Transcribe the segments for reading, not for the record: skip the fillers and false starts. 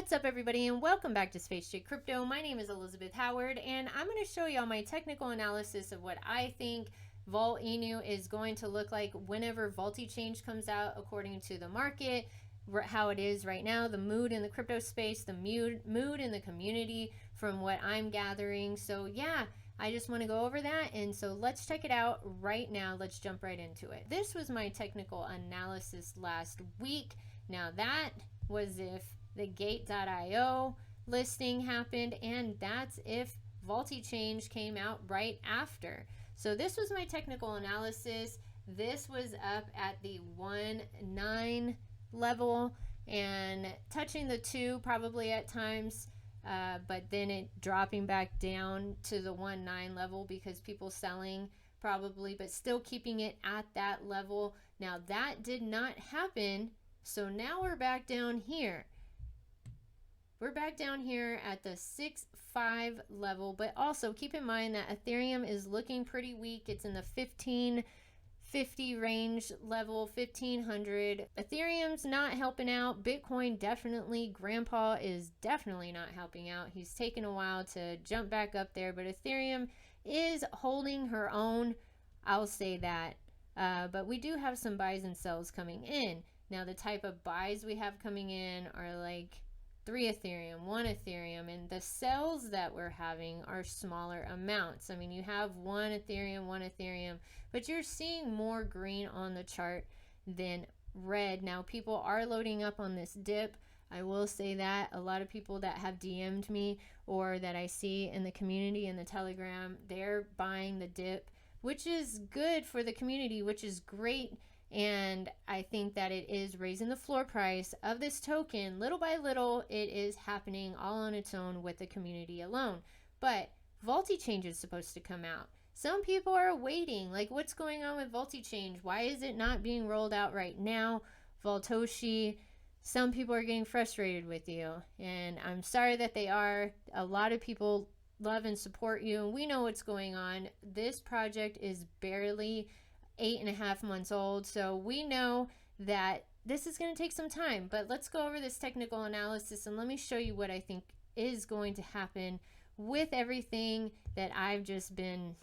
What's up, everybody, and welcome back to Space Jake Crypto. My name is Elizabeth Howard, and I'm going to show y'all my technical analysis of what I think Volt Inu is going to look like whenever Voltichange comes out, according to the market, how it is right now, the mood in the crypto space, the mood in the community from what I'm gathering. So yeah, I just want to go over that, and so let's check it out right now. Let's jump right into it. This was my technical analysis last week. Now that was if the Gate.io listing happened, and that's if Voltichange came out right after. So this was my technical analysis. This was up at the 1.9 level and touching the 2 probably at times, but then it dropping back down to the 1.9 level because people selling probably, but still keeping it at that level. Now that did not happen, so now we're back down here. We're back down here at the 6.5 level, but also keep in mind that Ethereum is looking pretty weak. It's in the 1550 range level, 1500. Ethereum's not helping out. Bitcoin definitely. Grandpa is definitely not helping out. He's taken a while to jump back up there, but Ethereum is holding her own. I'll say that. But we do have some buys and sells coming in. Now, the type of buys we have coming in are like 3 Ethereum, 1 Ethereum, and the sells that we're having are smaller amounts. I mean, you have 1 Ethereum, but you're seeing more green on the chart than red. Now, people are loading up on this dip. I will say that a lot of people that have DM'd me or that I see in the community in the Telegram, they're buying the dip, which is good for the community, which is great. And I think that it is raising the floor price of this token. Little by little, it is happening all on its own with the community alone. But Voltichange is supposed to come out. Some people are waiting. Like, what's going on with Voltichange? Why is it not being rolled out right now? Voltoshi, some people are getting frustrated with you. And I'm sorry that they are. A lot of people love and support you. And we know what's going on. This project is barely 8.5 months old, so we know that this is going to take some time. But let's go over this technical analysis and let me show you what I think is going to happen with everything that I've just been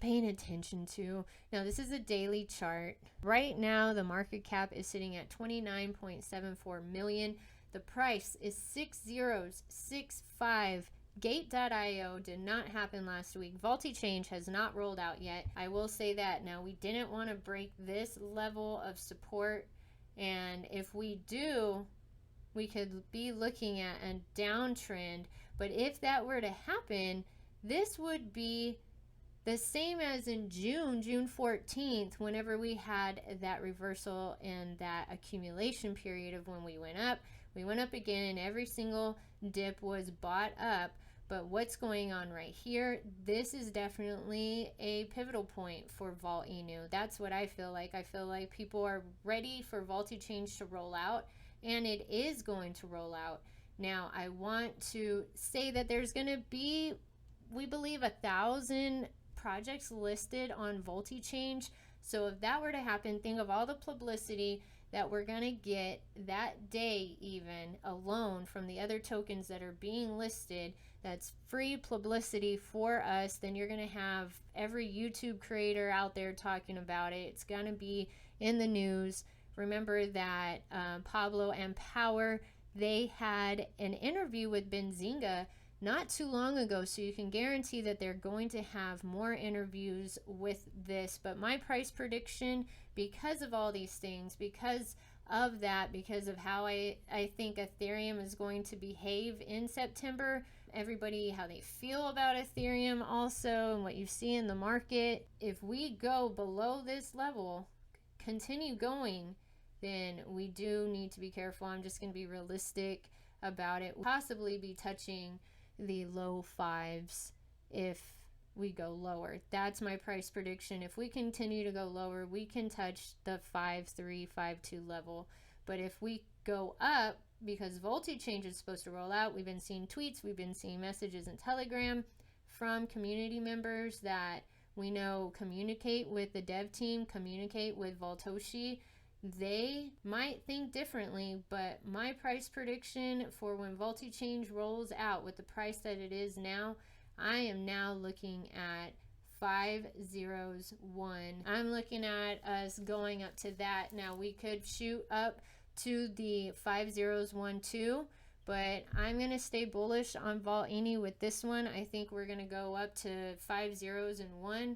paying attention to. Now, this is a daily chart. Right now, the market cap is sitting at 29.74 million. The price is 6065. Gate.io did not happen last week. Voltichange has not rolled out yet. I will say that. Now, we didn't want to break this level of support, and if we do, we could be looking at a downtrend. But if that were to happen, this would be the same as in June 14th, whenever we had that reversal and that accumulation period of when we went up. We went up again, and every single dip was bought up. But what's going on right here, this is definitely a pivotal point for Volt Inu. That's what I feel like. I feel like people are ready for Voltichange to roll out, and it is going to roll out. Now, I want to say that there's going to be, we believe, 1,000 projects listed on Voltichange. So if that were to happen, think of all the publicity that we're going to get that day even alone from the other tokens that are being listed. That's free publicity for us. Then you're going to have every YouTube creator out there talking about it. It's going to be in the news. Remember that Pablo and Power, they had an interview with Benzinga not too long ago, so you can guarantee that they're going to have more interviews with this. But my price prediction, because of all these things, because of that, because of how I think Ethereum is going to behave in September, everybody, how they feel about Ethereum also, and what you see in the market, if we go below this level, continue going, then we do need to be careful. I'm just going to be realistic about it. We'll possibly be touching the low 5s if we go lower. That's my price prediction. If we continue to go lower, we can touch the 5.3, 5.2 level. But if we go up, because Voltichange is supposed to roll out, we've been seeing tweets, we've been seeing messages in Telegram from community members that we know communicate with the dev team, communicate with Voltoshi. They might think differently, but my price prediction for when Voltichange rolls out with the price that it is now, I am now looking at 501. I'm looking at us going up to that. Now we could shoot up to the 5012, but I'm going to stay bullish on Volt Inu with this one. I think we're going to go up to 5 zeros and 1,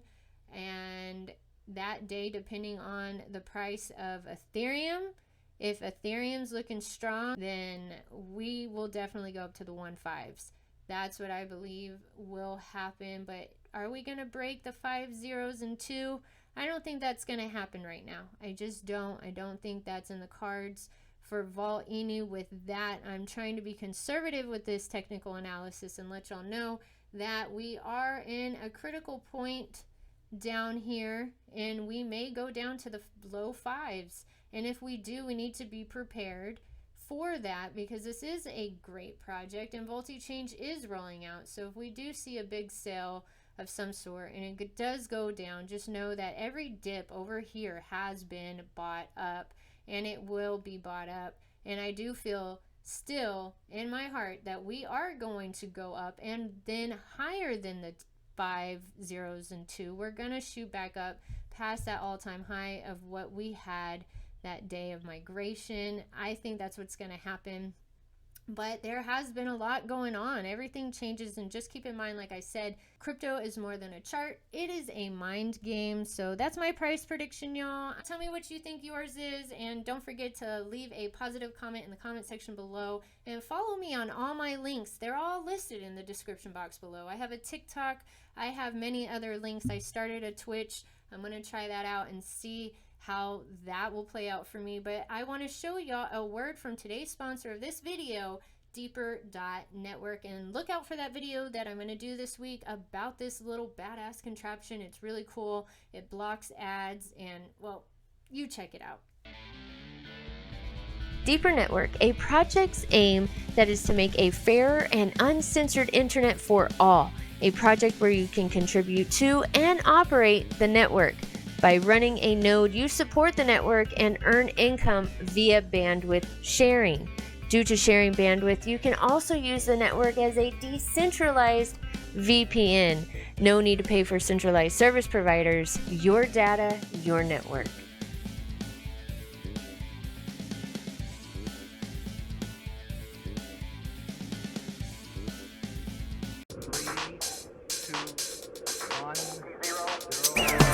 and that day, depending on the price of Ethereum, if Ethereum's looking strong, then we will definitely go up to the 1.5s. That's what I believe will happen. But are we going to break the 5 zeros and 2? I don't think that's going to happen right now. I just don't. I don't think that's in the cards for Volt Inu. With that, I'm trying to be conservative with this technical analysis and let y'all know that we are in a critical point down here, and we may go down to the low 5s. And if we do, we need to be prepared for that, because this is a great project and Voltichange is rolling out. So if we do see a big sale of some sort and it does go down, just know that every dip over here has been bought up, and it will be bought up. And I do feel still in my heart that we are going to go up, and then higher than the 5 zeros and 2. We're gonna shoot back up past that all-time high of what we had that day of migration. I think that's what's gonna happen. But there has been a lot going on. Everything changes, and just keep in mind, like I said, crypto is more than a chart. It is a mind game. So that's my price prediction, y'all. Tell me what you think yours is, and don't forget to leave a positive comment in the comment section below, and follow me on all my links. They're all listed in the description box below. I have a TikTok. I have many other links. I started a Twitch. I'm going to try that out and see how that will play out for me. But I want to show y'all a word from today's sponsor of this video, Deeper.network, and look out for that video that I'm going to do this week about this little badass contraption. It's really cool. It blocks ads, and well, you check it out. Deeper Network, a project's aim that is to make a fairer and uncensored internet for all. A project where you can contribute to and operate the network. By running a node, you support the network and earn income via bandwidth sharing. Due to sharing bandwidth, you can also use the network as a decentralized VPN. No need to pay for centralized service providers. Your data, your network. 3, 2, 1, 0.